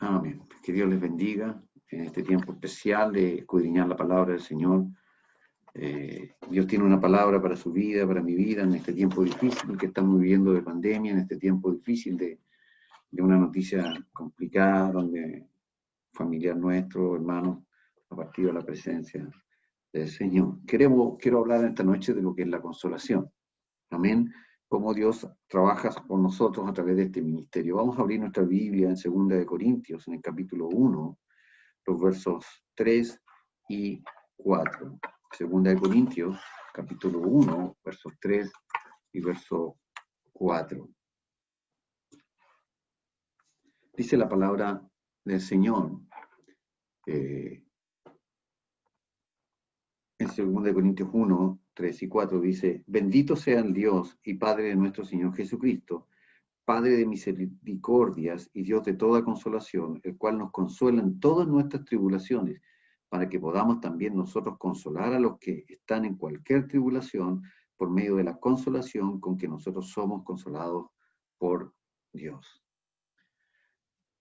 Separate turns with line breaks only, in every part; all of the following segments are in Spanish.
Amén. Que Dios les bendiga en este tiempo especial de escudriñar la palabra del Señor. Dios tiene una palabra para su vida, para mi vida, en este tiempo difícil que estamos viviendo de pandemia, en este tiempo difícil de una noticia complicada, donde familiar nuestro, hermano, ha partido a la presencia del Señor. Quiero hablar esta noche de lo que es la consolación. Amén. Cómo Dios trabaja con nosotros a través de este ministerio. Vamos a abrir nuestra Biblia en 2 Corintios, en el capítulo 1, los versos 3 y 4. 2 Corintios, capítulo 1, versos 3 y verso 4. Dice la palabra del Señor en 2 Corintios 1, 3 y 4 dice: bendito sea el Dios y Padre de nuestro Señor Jesucristo, Padre de misericordias y Dios de toda consolación, el cual nos consuela en todas nuestras tribulaciones, para que podamos también nosotros consolar a los que están en cualquier tribulación, por medio de la consolación con que nosotros somos consolados por Dios.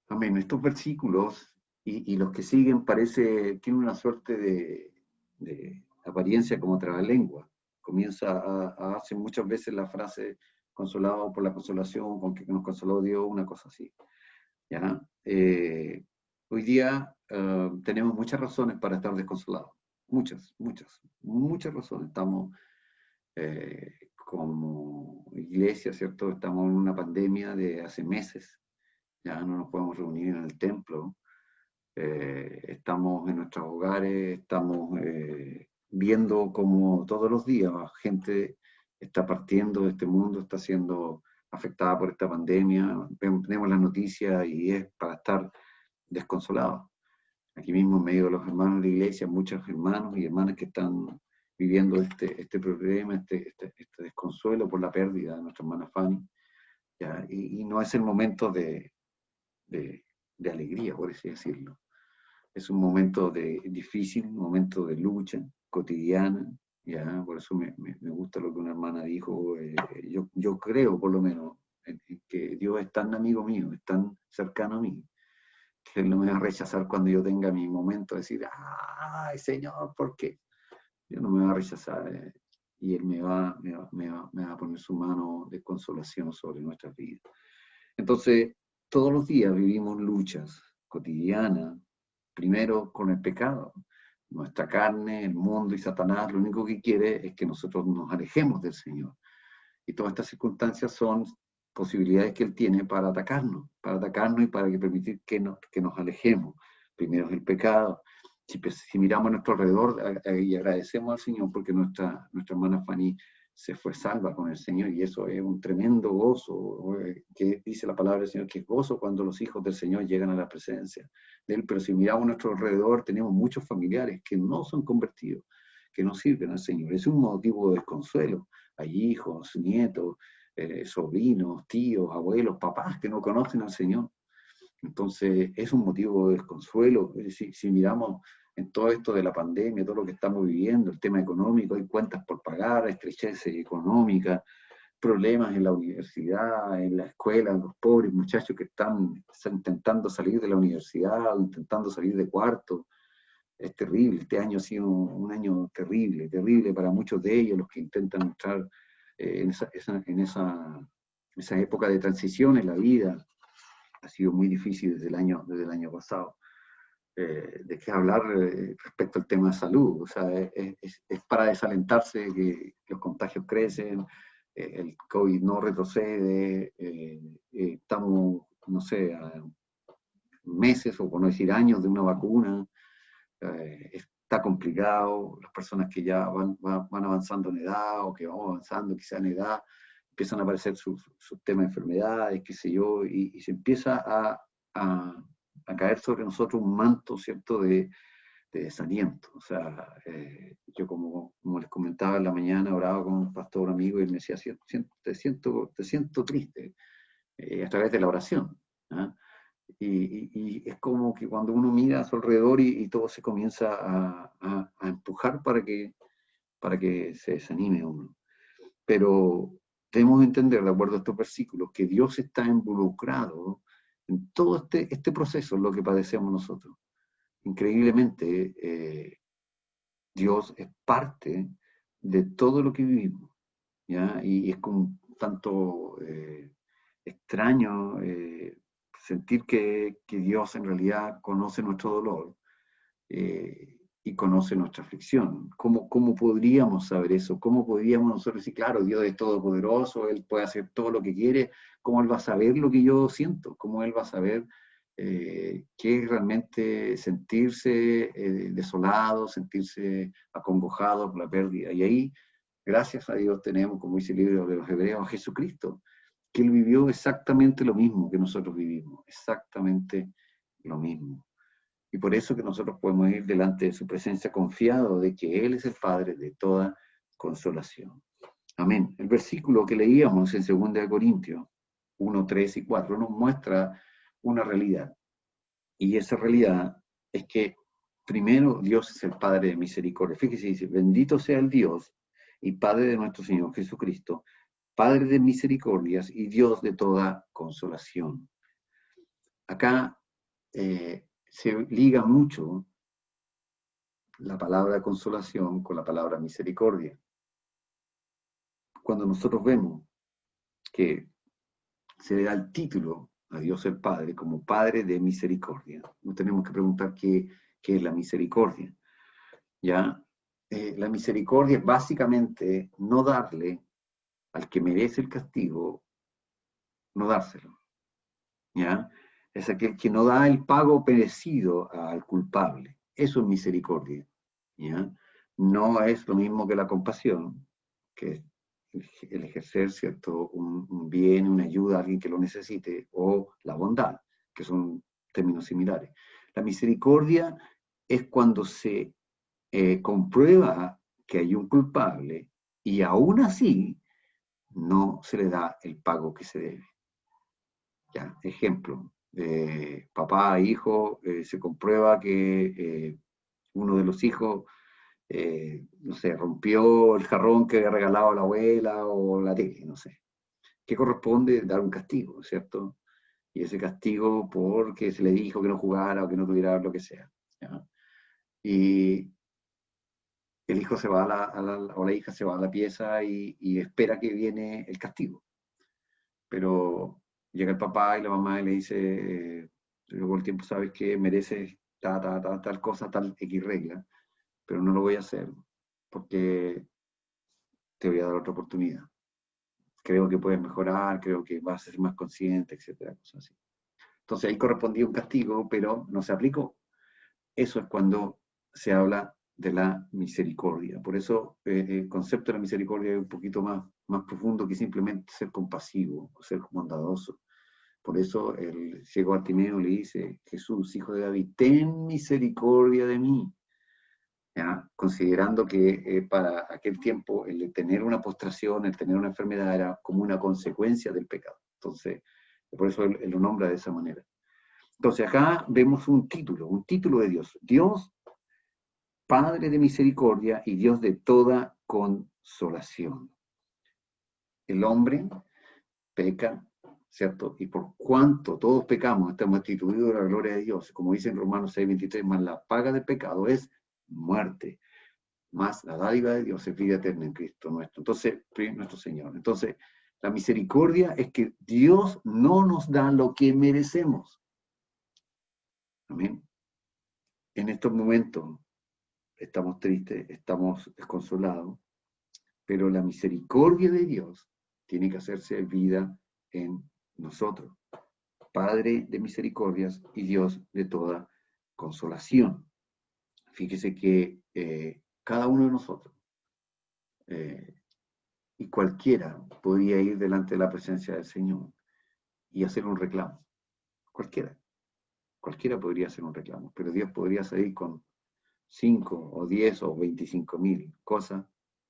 Amén. Estos versículos y los que siguen tienen una suerte de apariencia como trabalengua. Comienza a hacer muchas veces la frase consolado por la consolación, con que nos consoló Dios, una cosa así. ¿Ya? Hoy día tenemos muchas razones para estar desconsolados. Muchas razones. Estamos como iglesia, ¿cierto? Estamos en una pandemia de hace meses. Ya no nos podemos reunir en el templo. Estamos en nuestros hogares, estamos viendo como todos los días gente está partiendo de este mundo, está siendo afectada por esta pandemia. Tenemos las noticias y es para estar desconsolados. Aquí mismo, en medio de los hermanos de la iglesia, muchos hermanos y hermanas que están viviendo este problema, este desconsuelo por la pérdida de nuestra hermana Fanny. ¿Ya? Y no es el momento de alegría, por así decirlo. Es un momento difícil, un momento de lucha cotidiana, ¿ya? Por eso me gusta lo que una hermana dijo. Yo creo, por lo menos, en que Dios es tan amigo mío, es tan cercano a mí, que Él no me va a rechazar cuando yo tenga mi momento de decir: ¡ay, Señor, ¿por qué? Dios no me va a rechazar, y Él me va a poner su mano de consolación sobre nuestras vidas. Entonces, todos los días vivimos luchas cotidianas, primero con el pecado. Nuestra carne, el mundo y Satanás lo único que quiere es que nosotros nos alejemos del Señor. Y todas estas circunstancias son posibilidades que Él tiene para atacarnos y para permitir que nos alejemos. Primero es el pecado. Si miramos a nuestro alrededor y agradecemos al Señor porque nuestra hermana Fanny se fue salva con el Señor, y eso es un tremendo gozo, que dice la palabra del Señor, que es gozo cuando los hijos del Señor llegan a la presencia de Él. Pero si miramos a nuestro alrededor, tenemos muchos familiares que no son convertidos, que no sirven al Señor. Es un motivo de desconsuelo. Hay hijos, nietos, sobrinos, tíos, abuelos, papás que no conocen al Señor. Entonces es un motivo de desconsuelo. Es decir, si miramos en todo esto de la pandemia, todo lo que estamos viviendo, el tema económico, hay cuentas por pagar, estrechez económica, problemas en la universidad, en la escuela, los pobres muchachos que están intentando salir de la universidad, intentando salir de cuarto. Es terrible. Este año ha sido un año terrible para muchos de ellos, los que intentan entrar en esa época de transición en la vida. Ha sido muy difícil desde el año pasado. ¿De qué hablar respecto al tema de salud? O sea, es para desalentarse que los contagios crecen, el COVID no retrocede, estamos, no sé, a meses, o por no decir años, de una vacuna. Está complicado. Las personas que ya van avanzando en edad, o que vamos avanzando quizá en edad, empiezan a aparecer sus temas de enfermedades, qué sé yo, y se empieza a caer sobre nosotros un manto, ¿cierto?, de desaliento. O sea, yo como les comentaba en la mañana, oraba con un pastor amigo y él me decía: te siento triste, a través de la oración. ¿Ah? Y es como que cuando uno mira a su alrededor y todo se comienza a empujar para que se desanime uno. Pero debemos entender, de acuerdo a estos versículos, que Dios está involucrado En todo este proceso es lo que padecemos nosotros. Increíblemente, Dios es parte de todo lo que vivimos, ¿ya? Y es como un tanto extraño sentir que Dios en realidad conoce nuestro dolor y conoce nuestra aflicción. ¿Cómo podríamos saber eso? ¿Cómo podríamos nosotros decir, claro, Dios es todopoderoso, Él puede hacer todo lo que quiere? ¿Cómo Él va a saber lo que yo siento? ¿Cómo Él va a saber qué es realmente sentirse desolado, sentirse acongojado por la pérdida? Y ahí, gracias a Dios, tenemos, como dice el libro de los Hebreos, a Jesucristo, que Él vivió exactamente lo mismo que nosotros vivimos, exactamente lo mismo. Y por eso que nosotros podemos ir delante de su presencia confiados de que Él es el Padre de toda consolación. Amén. El versículo que leíamos en 2 Corintios 1, 3 y 4 nos muestra una realidad. Y esa realidad es que primero Dios es el Padre de misericordia. Fíjese, dice, bendito sea el Dios y Padre de nuestro Señor Jesucristo, Padre de misericordias y Dios de toda consolación. Acá se liga mucho la palabra consolación con la palabra misericordia. Cuando nosotros vemos que se le da el título a Dios el Padre como Padre de misericordia, nos tenemos que preguntar qué es la misericordia. ¿Ya? La misericordia es básicamente no darle al que merece el castigo, no dárselo. ¿Ya? Es aquel que no da el pago merecido al culpable. Eso es misericordia. ¿Ya? No es lo mismo que la compasión, que es el ejercer, ¿cierto?, un bien, una ayuda a alguien que lo necesite, o la bondad, que son términos similares. La misericordia es cuando se comprueba que hay un culpable y aún así no se le da el pago que se debe. Ya, ejemplo, papá, hijo, se comprueba que uno de los hijos, no sé, rompió el jarrón que había regalado la abuela o la tele, no sé. ¿Qué corresponde? Dar un castigo, ¿cierto? Y ese castigo porque se le dijo que no jugara o que no tuviera lo que sea. ¿Ya? Y el hijo se va o la hija se va a la pieza y espera que viene el castigo. Pero llega el papá y la mamá y le dice, luego el tiempo sabes que mereces tal cosa, tal X regla, pero no lo voy a hacer porque te voy a dar otra oportunidad. Creo que puedes mejorar, creo que vas a ser más consciente, etcétera, cosas así. Entonces ahí correspondía un castigo, pero no se aplicó. Eso es cuando se habla de la misericordia. Por eso el concepto de la misericordia es un poquito más profundo que simplemente ser compasivo o ser bondadoso. Por eso el ciego Bartimeo le dice, Jesús, hijo de David, ten misericordia de mí. ¿Ya? Considerando que para aquel tiempo el tener una postración, el tener una enfermedad era como una consecuencia del pecado. Entonces, por eso él lo nombra de esa manera. Entonces acá vemos un título de Dios. Dios, Padre de misericordia y Dios de toda consolación. El hombre peca, ¿cierto? Y por cuanto todos pecamos, estamos destituidos de la gloria de Dios. Como dice en Romanos 6:23, más la paga del pecado es muerte, más la dádiva de Dios es vida eterna en Cristo nuestro. Entonces, nuestro Señor. Entonces, la misericordia es que Dios no nos da lo que merecemos. Amén. En estos momentos estamos tristes, estamos desconsolados, pero la misericordia de Dios tiene que hacerse vida en nosotros. Padre de misericordias y Dios de toda consolación. Fíjese que cada uno de nosotros y cualquiera podía ir delante de la presencia del Señor y hacer un reclamo. Cualquiera podría hacer un reclamo, pero Dios podría salir con 5 o 10 o 25.000 cosas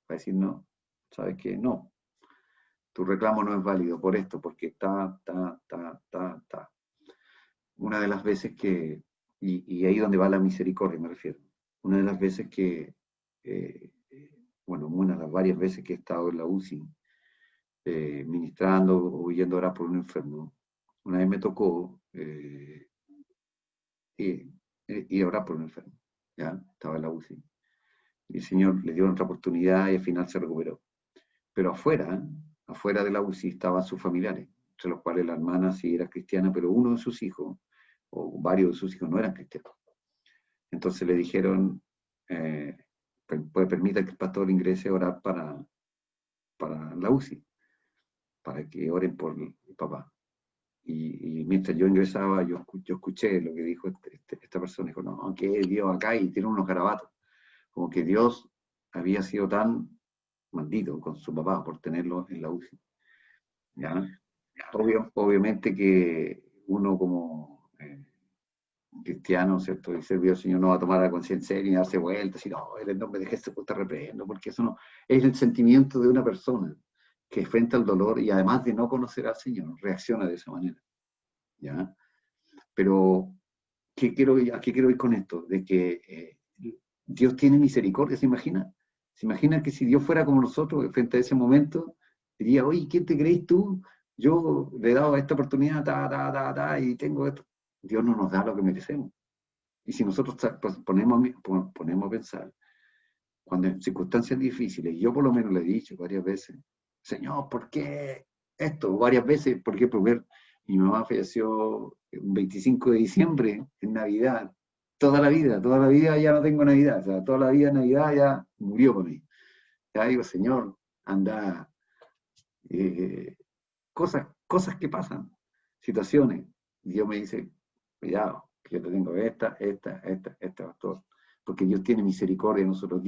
para decir no, ¿sabes qué? No, tu reclamo no es válido por esto, porque ta. Una de las veces que, y ahí donde va la misericordia me refiero, una de las veces que, bueno, una de las varias veces que he estado en la UCI, ministrando o yendo a orar por un enfermo, una vez me tocó ir a orar por un enfermo, ¿ya? Estaba en la UCI. Y el Señor le dio otra oportunidad y al final se recuperó. Pero afuera de la UCI estaban sus familiares, entre los cuales la hermana sí era cristiana, pero uno de sus hijos, o varios de sus hijos, no eran cristianos. Entonces le dijeron, pues permita que el pastor ingrese a orar para la UCI, para que oren por el papá. Y mientras yo ingresaba, yo escuché lo que dijo esta persona. Dijo, no, que Dios acá, y tiene unos garabatos. Como que Dios había sido tan maldito con su papá por tenerlo en la UCI. ¿Ya? Obviamente que uno como cristiano, ¿cierto? Y servido del Señor no va a tomar la conciencia y darse vueltas y no, en el nombre de Jesús te reprendo, porque eso no es el sentimiento de una persona que frente al dolor y además de no conocer al Señor, reacciona de esa manera. ¿Ya? Pero, ¿a qué quiero ir con esto? De que Dios tiene misericordia, ¿se imagina? ¿Se imagina que si Dios fuera como nosotros frente a ese momento, diría, oye, ¿quién te crees tú? Yo le he dado esta oportunidad, y tengo esto. Dios no nos da lo que merecemos. Y si nosotros ponemos a pensar, cuando en circunstancias difíciles, yo por lo menos le he dicho varias veces, Señor, ¿por qué esto? Varias veces, por ejemplo, mi mamá falleció el 25 de diciembre, en Navidad, toda la vida ya no tengo Navidad, o sea, toda la vida Navidad ya murió por mí. Ya digo, Señor, anda, cosas que pasan, situaciones. Y Dios me dice, cuidado, que yo te tengo esta, pastor, porque Dios tiene misericordia de nosotros.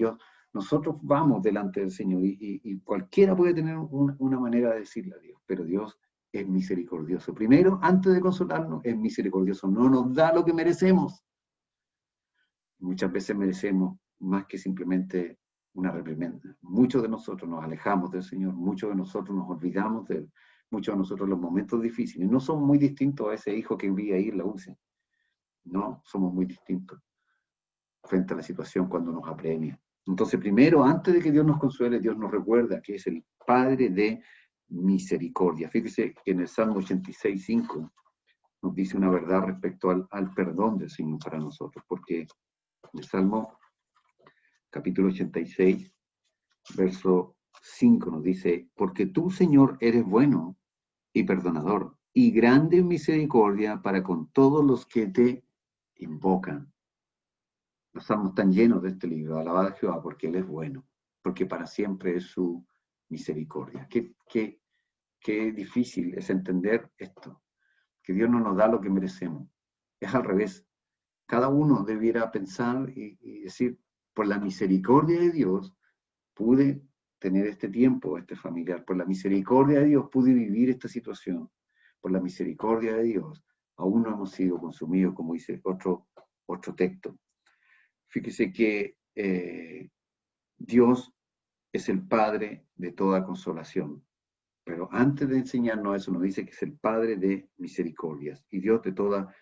Nosotros vamos delante del Señor y cualquiera puede tener una manera de decirle a Dios, pero Dios es misericordioso. Primero, antes de consolarnos, es misericordioso. No nos da lo que merecemos. Muchas veces merecemos más que simplemente una reprimenda. Muchos de nosotros nos alejamos del Señor, muchos de nosotros nos olvidamos de Él, muchos de nosotros los momentos difíciles no somos muy distintos a ese hijo que vi ahí en la UCI. No somos muy distintos frente a la situación cuando nos apremia. Entonces, primero, antes de que Dios nos consuele, Dios nos recuerda que es el Padre de misericordia. Fíjese que en el Salmo 86:5 nos dice una verdad respecto al perdón del Señor para nosotros, porque en el Salmo capítulo 86, verso 5 nos dice, porque tú, Señor, eres bueno y perdonador, y grande en misericordia para con todos los que te invocan. Los salmos están llenos de este libro, alabad a Jehová, porque Él es bueno, porque para siempre es su misericordia. Qué difícil es entender esto, que Dios no nos da lo que merecemos. Es al revés. Cada uno debiera pensar y decir, por la misericordia de Dios, pude tener este tiempo, este familiar. Por la misericordia de Dios pude vivir esta situación. Por la misericordia de Dios, aún no hemos sido consumidos, como dice otro texto. Fíjese que Dios es el Padre de toda consolación. Pero antes de enseñarnos eso, nos dice que es el Padre de misericordias y Dios de toda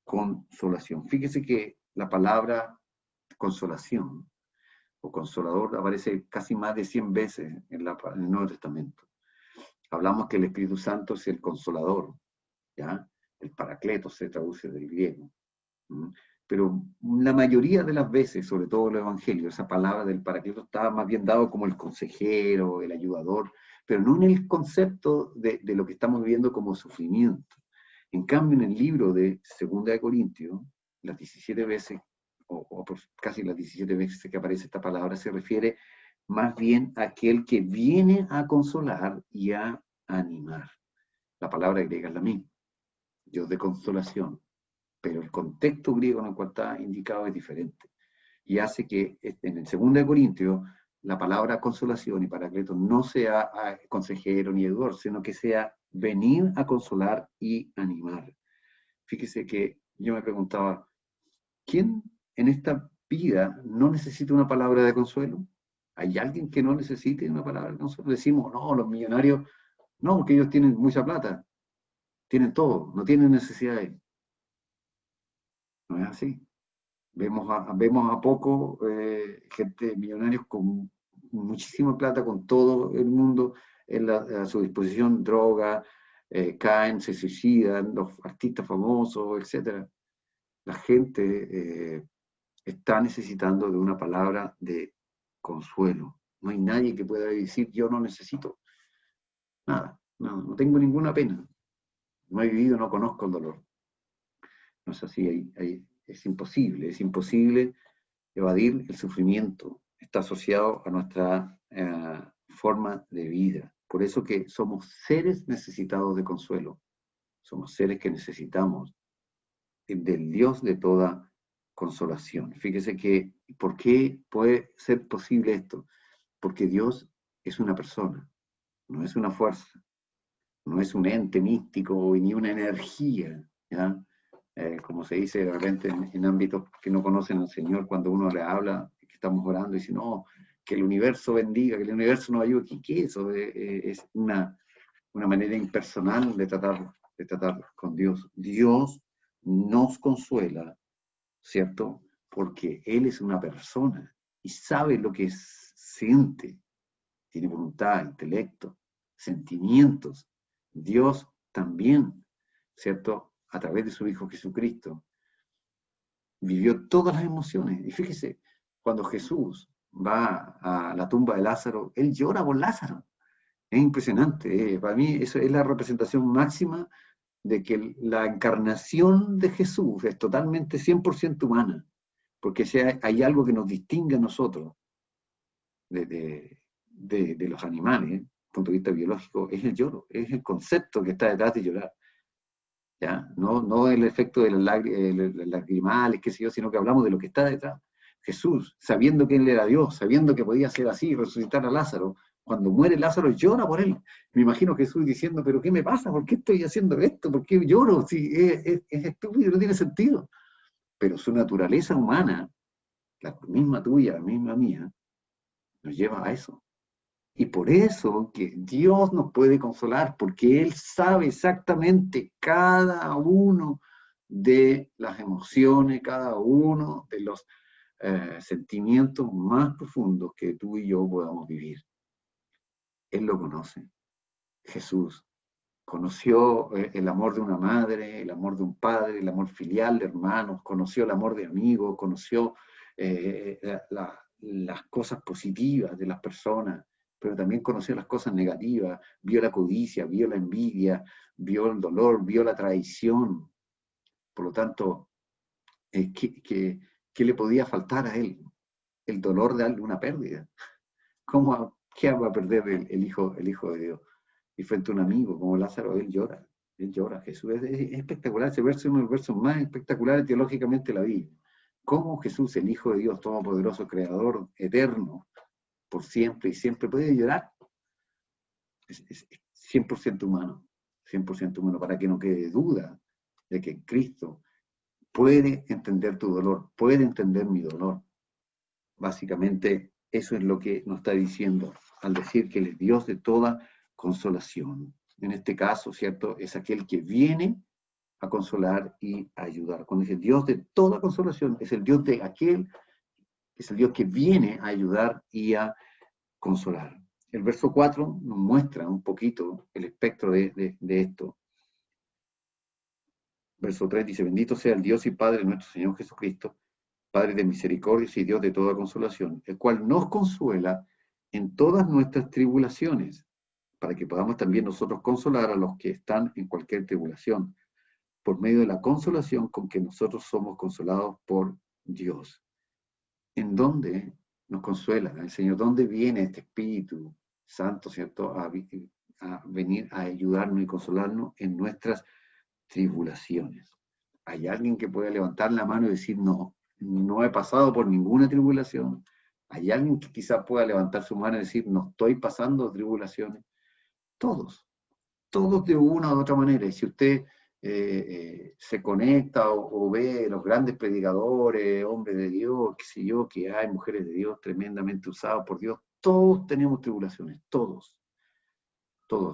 consolación. Fíjese que la palabra consolación o consolador aparece casi más de 100 veces en el Nuevo Testamento. Hablamos que el Espíritu Santo es el consolador, ¿ya? El paracletos se traduce del griego. Pero la mayoría de las veces, sobre todo en el Evangelio, esa palabra del paracletos estaba más bien dado como el consejero, el ayudador, pero no en el concepto de lo que estamos viviendo como sufrimiento. En cambio, en el libro de 2 de Corintios, las 17 veces, o casi las 17 veces que aparece esta palabra, se refiere más bien a aquel que viene a consolar y a animar. La palabra griega es la misma, Dios de consolación, pero el contexto griego en el cual está indicado es diferente. Y hace que en el 2 de Corintios la palabra consolación y paracletos no sea consejero ni ayudador, sino que sea venir a consolar y animar. Fíjese que yo me preguntaba, ¿quién en esta vida no necesita una palabra de consuelo? ¿Hay alguien que no necesite una palabra de consuelo? Decimos, no, los millonarios, no, porque ellos tienen mucha plata, tienen todo, no tienen necesidades. No es así. Vemos a poco gente millonarios con muchísima plata, con todo el mundo a su disposición, droga, caen, se suicidan, los artistas famosos, etc. La gente está necesitando de una palabra de consuelo. No hay nadie que pueda decir, yo no necesito nada, no tengo ninguna pena. No he vivido, no conozco el dolor. No es así, es imposible evadir el sufrimiento. Está asociado a nuestra forma de vida. Por eso que somos seres necesitados de consuelo. Somos seres que necesitamos del Dios de toda consolación. Fíjese que, ¿por qué puede ser posible esto? Porque Dios es una persona, no es una fuerza, no es un ente místico ni una energía, ¿ya? Como se dice de repente en ámbitos que no conocen al Señor, cuando uno le habla, que estamos orando y dice, no, que el universo bendiga, que el universo nos ayude. ¿Qué es eso? Es una manera impersonal de tratar con Dios. Dios nos consuela, ¿cierto? Porque Él es una persona y sabe lo que siente, tiene voluntad, intelecto, sentimientos. Dios también, ¿cierto? A través de su Hijo Jesucristo, vivió todas las emociones. Y fíjese, cuando Jesús va a la tumba de Lázaro, Él llora por Lázaro. Es impresionante. Para mí eso es la representación máxima de que la encarnación de Jesús es totalmente 100% humana. Porque si hay algo que nos distingue a nosotros de los animales, desde el punto de vista biológico, es el lloro, es el concepto que está detrás de llorar. ¿Ya? No el efecto de las lagrimales, qué sé yo, sino que hablamos de lo que está detrás. Jesús, sabiendo que Él era Dios, sabiendo que podía ser así, resucitar a Lázaro, cuando muere Lázaro llora por él. Me imagino Jesús diciendo, pero ¿qué me pasa? ¿Por qué estoy haciendo esto? ¿Por qué lloro? Si es estúpido, no tiene sentido. Pero su naturaleza humana, la misma tuya, la misma mía, nos lleva a eso. Y por eso que Dios nos puede consolar, porque Él sabe exactamente cada uno de las emociones, cada uno de los sentimientos más profundos que tú y yo podamos vivir. Él lo conoce. Jesús conoció el amor de una madre, el amor de un padre, el amor filial de hermanos, conoció el amor de amigos, conoció las cosas positivas de las personas, pero también conoció las cosas negativas, vio la codicia, vio la envidia, vio el dolor, vio la traición. Por lo tanto, ¿qué le podía faltar a él? El dolor de alguna pérdida. ¿Qué va a perder el hijo de Dios? Y frente a un amigo como Lázaro, él llora. Jesús es espectacular, ese verso es uno de los versos más espectaculares teológicamente de la Biblia. Cómo Jesús, el Hijo de Dios, todopoderoso, creador, eterno, por siempre y siempre, puede llorar. Es 100% humano, 100% humano, para que no quede duda de que Cristo puede entender tu dolor, puede entender mi dolor. Básicamente, eso es lo que nos está diciendo al decir que Él es Dios de toda consolación. En este caso, ¿cierto? Es aquel que viene a consolar y a ayudar. Cuando dice Dios de toda consolación, es el Dios de aquel, es el Dios que viene a ayudar y a consolar. El verso 4 nos muestra un poquito el espectro de esto. Verso 3 dice, bendito sea el Dios y Padre de nuestro Señor Jesucristo, Padre de misericordias y Dios de toda consolación, el cual nos consuela en todas nuestras tribulaciones, para que podamos también nosotros consolar a los que están en cualquier tribulación, por medio de la consolación con que nosotros somos consolados por Dios. ¿En dónde nos consuela el Señor? ¿Dónde viene este Espíritu Santo, ¿cierto? A venir a ayudarnos y consolarnos en nuestras tribulaciones. ¿Hay alguien que pueda levantar la mano y decir, no he pasado por ninguna tribulación? ¿Hay alguien que quizás pueda levantar su mano y decir, no estoy pasando tribulaciones? Todos de una u otra manera. Y si usted se conecta o ve los grandes predicadores, hombres de Dios, qué sé yo, que hay mujeres de Dios tremendamente usados por Dios, todos tenemos tribulaciones, todos,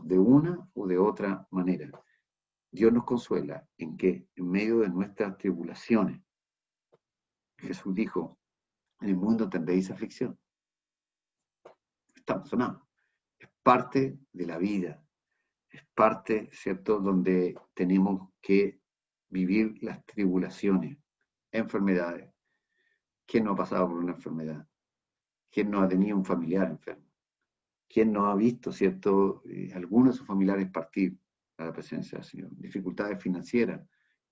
de una u de otra manera. Dios nos consuela en que en medio de nuestras tribulaciones, Jesús dijo, en el mundo tendréis aflicción. Estamos sonados. Es parte de la vida. es parte, ¿cierto?, donde tenemos que vivir las tribulaciones, enfermedades. ¿Quién no ha pasado por una enfermedad? ¿Quién no ha tenido un familiar enfermo? ¿Quién no ha visto, ¿cierto?, algunos de sus familiares partir a la presencia del Señor? Dificultades financieras.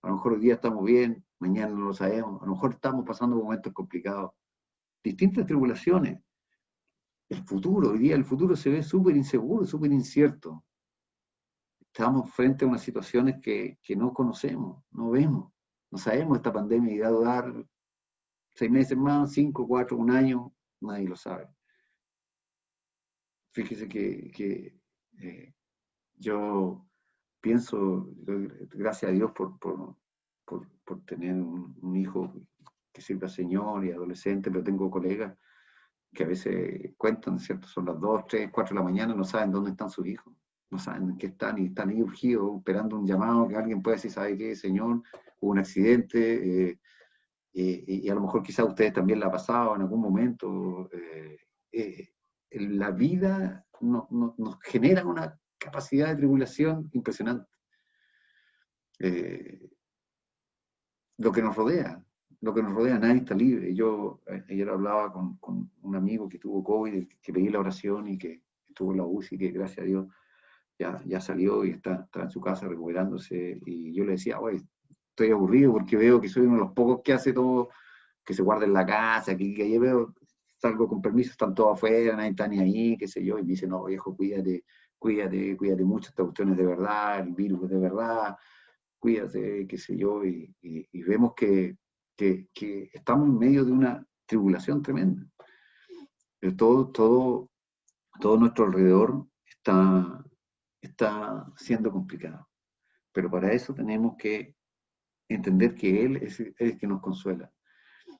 A lo mejor hoy día estamos bien, mañana no lo sabemos. A lo mejor estamos pasando momentos complicados. Distintas tribulaciones. El futuro, hoy día el futuro se ve súper inseguro, súper incierto. Estamos frente a unas situaciones que no conocemos, no vemos. No sabemos esta pandemia irá a durar 6 meses más, 5, 4, un año, nadie lo sabe. Fíjese que yo pienso, gracias a Dios por tener un hijo que sirva al Señor y adolescente, pero tengo colegas que a veces cuentan, ¿cierto? Son las 2, 3, 4 de la mañana, no saben dónde están sus hijos, no saben en qué están y están ahí urgidos, esperando un llamado que alguien pueda decir, ¿sabe qué, Señor? Hubo un accidente, y a lo mejor quizá a ustedes también la ha pasado en algún momento. La vida nos genera una capacidad de tribulación impresionante. Eh, lo que nos rodea, nadie está libre. Yo ayer hablaba con un amigo que tuvo COVID, que pedí la oración y que estuvo en la UCI, que gracias a Dios ya salió y está en su casa recuperándose. Y yo le decía, oye, estoy aburrido porque veo que soy uno de los pocos que hace todo, que se guarda en la casa, que yo veo, salgo con permiso, están todos afuera, nadie está ni ahí, qué sé yo, y me dice, no, viejo, cuídate mucho, esta cuestión es de verdad, el virus es de verdad, cuídate, qué sé yo, y vemos que estamos en medio de una tribulación tremenda. Todo nuestro alrededor está siendo complicado, pero para eso tenemos que entender que Él es el que nos consuela.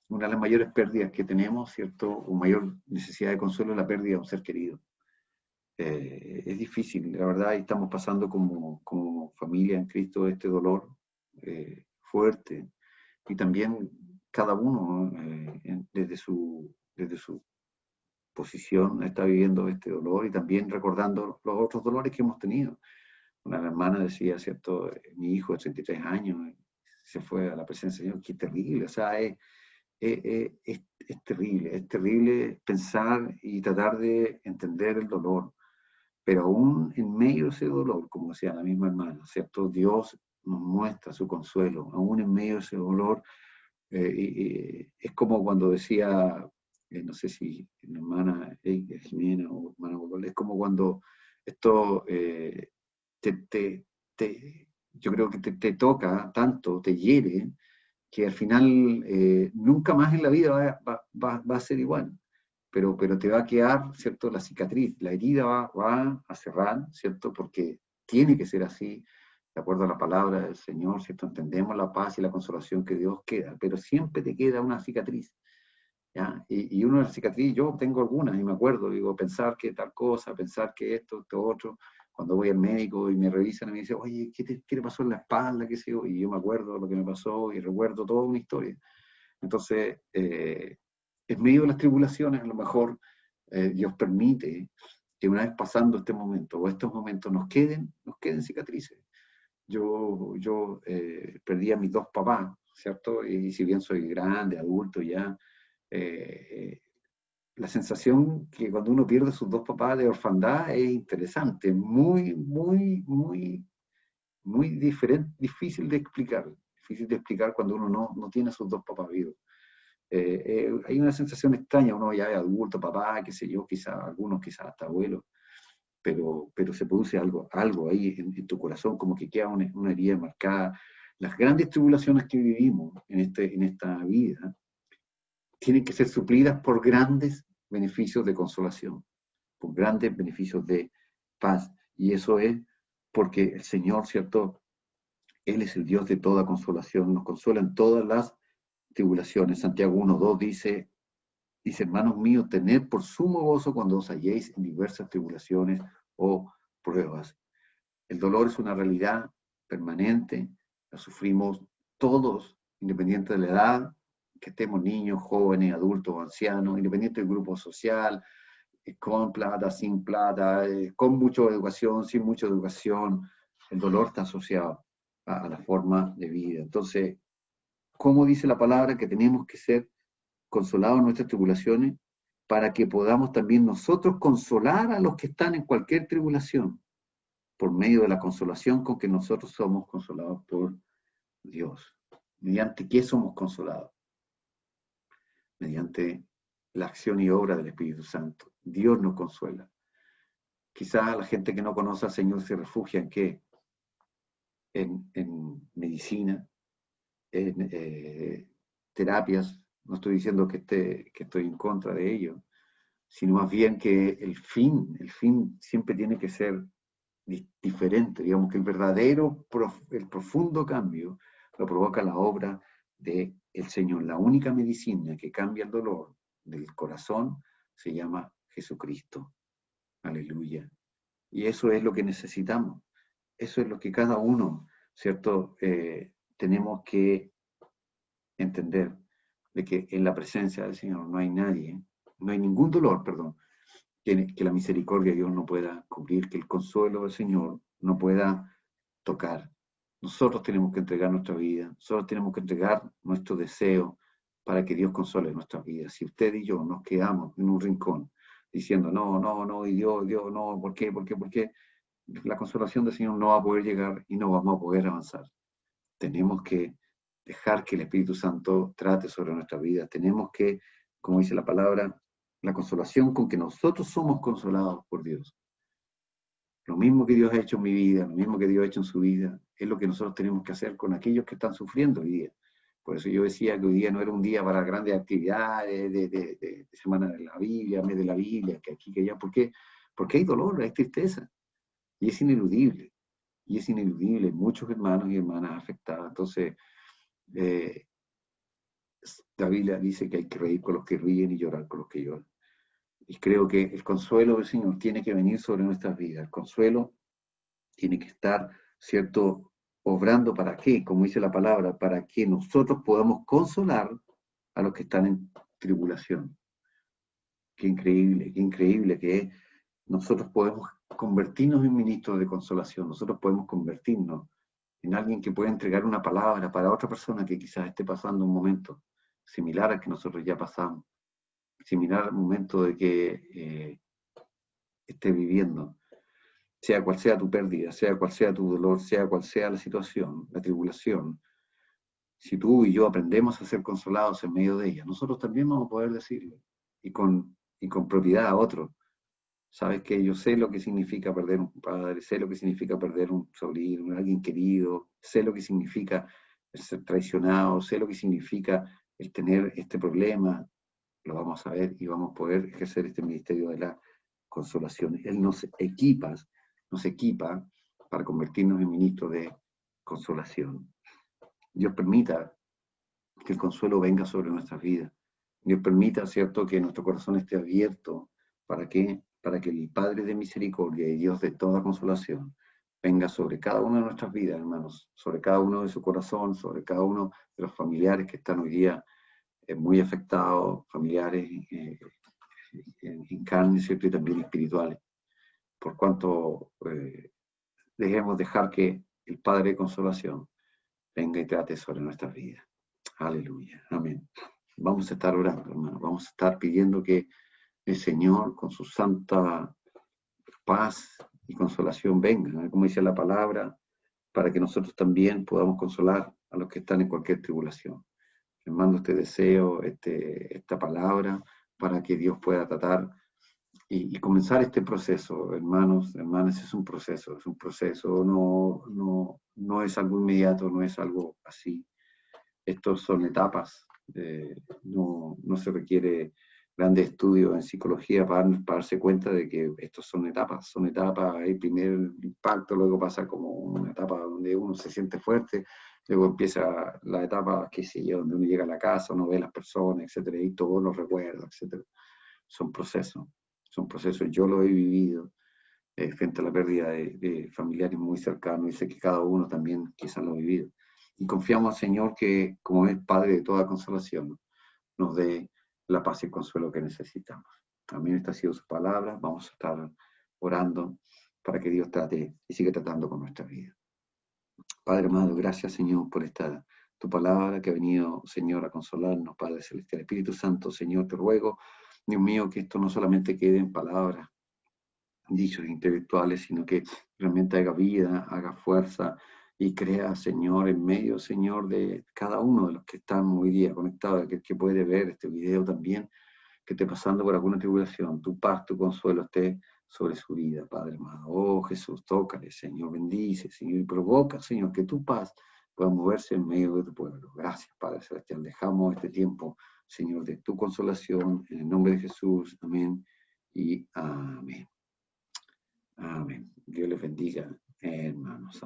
Una de las mayores pérdidas que tenemos, ¿cierto? O mayor necesidad de consuelo es la pérdida de un ser querido. Es difícil, la verdad, y estamos pasando como familia en Cristo este dolor fuerte, y también cada uno desde su posición está viviendo este dolor y también recordando los otros dolores que hemos tenido. Una hermana decía, ¿cierto? Mi hijo de 33 años se fue a la presencia del Señor, qué terrible, o sea, es terrible pensar y tratar de entender el dolor, pero aún en medio de ese dolor, como decía la misma hermana, ¿cierto? Dios nos muestra su consuelo, aún en medio de ese dolor. Es como cuando decía, no sé si mi hermana Jimena o hermana Bolola, es como cuando esto te, te, yo creo que te toca tanto, te hiere, que al final nunca más en la vida va a ser igual, pero te va a quedar, ¿cierto?, la cicatriz, la herida va a cerrar, ¿cierto?, porque tiene que ser así, de acuerdo a la palabra del Señor, ¿cierto? Entendemos la paz y la consolación que Dios queda, pero siempre te queda una cicatriz, ¿ya? Y una cicatriz, yo tengo algunas y me acuerdo, digo, pensar que tal cosa, pensar que esto otro, cuando voy al médico y me revisan y me dicen, oye, ¿qué te pasó en la espalda? ¿Qué sé yo? Y yo me acuerdo lo que me pasó y recuerdo toda una historia. Entonces, en medio de las tribulaciones, a lo mejor Dios permite que una vez pasando este momento o estos momentos nos queden cicatrices. Yo perdí a mis dos papás, ¿cierto? Y si bien soy grande, adulto ya, la sensación que cuando uno pierde a sus dos papás de orfandad es interesante, muy diferente, difícil de explicar cuando uno no tiene a sus dos papás vivos. Hay una sensación extraña, uno ya es adulto, papá, qué sé yo, algunos quizás hasta abuelos, pero se produce algo ahí en tu corazón, como que queda una herida marcada. Las grandes tribulaciones que vivimos en esta vida tienen que ser suplidas por grandes beneficios de consolación, por grandes beneficios de paz. Y eso es porque el Señor, ¿cierto? Él es el Dios de toda consolación, nos consuela en todas las tribulaciones. Santiago 1:2 dice, hermanos míos, tened por sumo gozo cuando os halléis en diversas tribulaciones o pruebas. El dolor es una realidad permanente, la sufrimos todos, independiente de la edad, que estemos niños, jóvenes, adultos, ancianos, independiente del grupo social, con plata, sin plata, con mucha educación, sin mucha educación. El dolor está asociado a la forma de vida. Entonces, ¿cómo dice la palabra que tenemos que ser consolados en nuestras tribulaciones? Para que podamos también nosotros consolar a los que están en cualquier tribulación, por medio de la consolación con que nosotros somos consolados por Dios. ¿Mediante qué somos consolados? Mediante la acción y obra del Espíritu Santo. Dios nos consuela. Quizás la gente que no conoce al Señor se refugia en qué? En medicina, en terapias. No estoy diciendo que estoy en contra de ello, sino más bien que el fin siempre tiene que ser diferente. Digamos que el profundo cambio lo provoca la obra del Señor. La única medicina que cambia el dolor del corazón se llama Jesucristo. Aleluya. Y eso es lo que necesitamos. Eso es lo que cada uno, ¿cierto? Tenemos que entender de que en la presencia del Señor no hay nadie, no hay ningún dolor, perdón, que la misericordia de Dios no pueda cubrir, que el consuelo del Señor no pueda tocar. Nosotros tenemos que entregar nuestra vida, nosotros tenemos que entregar nuestro deseo para que Dios console nuestras vidas. Si usted y yo nos quedamos en un rincón diciendo, no, no, no, y Dios, Dios, no, ¿por qué, por qué, por qué? La consolación del Señor no va a poder llegar y no vamos a poder avanzar. Tenemos que dejar que el Espíritu Santo trate sobre nuestra vida. Tenemos que, como dice la palabra, la consolación con que nosotros somos consolados por Dios. Lo mismo que Dios ha hecho en mi vida, lo mismo que Dios ha hecho en su vida, es lo que nosotros tenemos que hacer con aquellos que están sufriendo hoy día. Por eso yo decía que hoy día no era un día para grandes actividades de Semana de la Biblia, mes de la Biblia, que aquí, que allá. ¿Por qué? Porque hay dolor, hay tristeza. Y es ineludible. Y es ineludible. Muchos hermanos y hermanas afectadas. Entonces, la Biblia dice que hay que reír con los que ríen y llorar con los que lloran. Y creo que el consuelo del Señor tiene que venir sobre nuestras vidas. El consuelo tiene que estar, ¿cierto?, obrando para qué, como dice la palabra, para que nosotros podamos consolar a los que están en tribulación. Qué increíble que es. Nosotros podemos convertirnos en ministros de consolación, nosotros podemos convertirnos en alguien que pueda entregar una palabra para otra persona que quizás esté pasando un momento similar al que nosotros ya pasamos, similar al momento de que esté viviendo, sea cual sea tu pérdida, sea cual sea tu dolor, sea cual sea la situación, la tribulación. Si tú y yo aprendemos a ser consolados en medio de ella, nosotros también vamos a poder decirle, y con propiedad a otros. Sabes que yo sé lo que significa perder un padre, sé lo que significa perder un sobrino, alguien querido, sé lo que significa el ser traicionado, sé lo que significa el tener este problema. Lo vamos a ver y vamos a poder ejercer este ministerio de la consolación. Él nos equipa para convertirnos en ministros de consolación. Dios permita que el consuelo venga sobre nuestras vidas. Dios permita, ¿cierto?, que nuestro corazón esté abierto. ¿Para qué? Para que el Padre de misericordia y Dios de toda consolación venga sobre cada una de nuestras vidas, hermanos, sobre cada uno de su corazón, sobre cada uno de los familiares que están hoy día muy afectados, familiares en carne, ¿cierto?, y también espirituales. Por cuanto dejemos dejar que el Padre de consolación venga y trate sobre nuestras vidas. Aleluya. Amén. Vamos a estar orando, hermano. Vamos a estar pidiendo que el Señor, con su santa paz y consolación, venga, ¿no?, como dice la palabra, para que nosotros también podamos consolar a los que están en cualquier tribulación. Les mando este deseo, esta palabra, para que Dios pueda tratar y comenzar este proceso, hermanos, hermanas. Es un proceso, no es algo inmediato, no es algo así. Estos son etapas, no se requiere grandes estudios en psicología para darse cuenta de que estos son etapas, el primer impacto, luego pasa como una etapa donde uno se siente fuerte, luego empieza la etapa, qué sé yo, donde uno llega a la casa, uno ve a las personas, etcétera, y todos los recuerdos, etcétera. Son procesos, yo lo he vivido frente a la pérdida de familiares muy cercanos, y sé que cada uno también quizás lo ha vivido. Y confiamos al Señor que, como es Padre de toda consolación, nos dé la paz y el consuelo que necesitamos. Amén. Esta ha sido su palabra. Vamos a estar orando para que Dios trate y siga tratando con nuestra vida. Padre amado, gracias, Señor, por esta tu palabra que ha venido, Señor, a consolarnos, Padre Celestial. Espíritu Santo, Señor, te ruego, Dios mío, que esto no solamente quede en palabras, dichos intelectuales, sino que realmente haga vida, haga fuerza y crea, Señor, en medio, Señor, de cada uno de los que están hoy día conectados, que puede ver este video también, que esté pasando por alguna tribulación, tu paz, tu consuelo esté sobre su vida, Padre amado. Oh Jesús, tócale, Señor, bendice, Señor, y provoca, Señor, que tu paz pueda moverse en medio de tu pueblo. Gracias, Padre Celestial. Dejamos este tiempo, Señor, de tu consolación, en el nombre de Jesús. Amén y amén. Amén. Dios les bendiga, hermanos.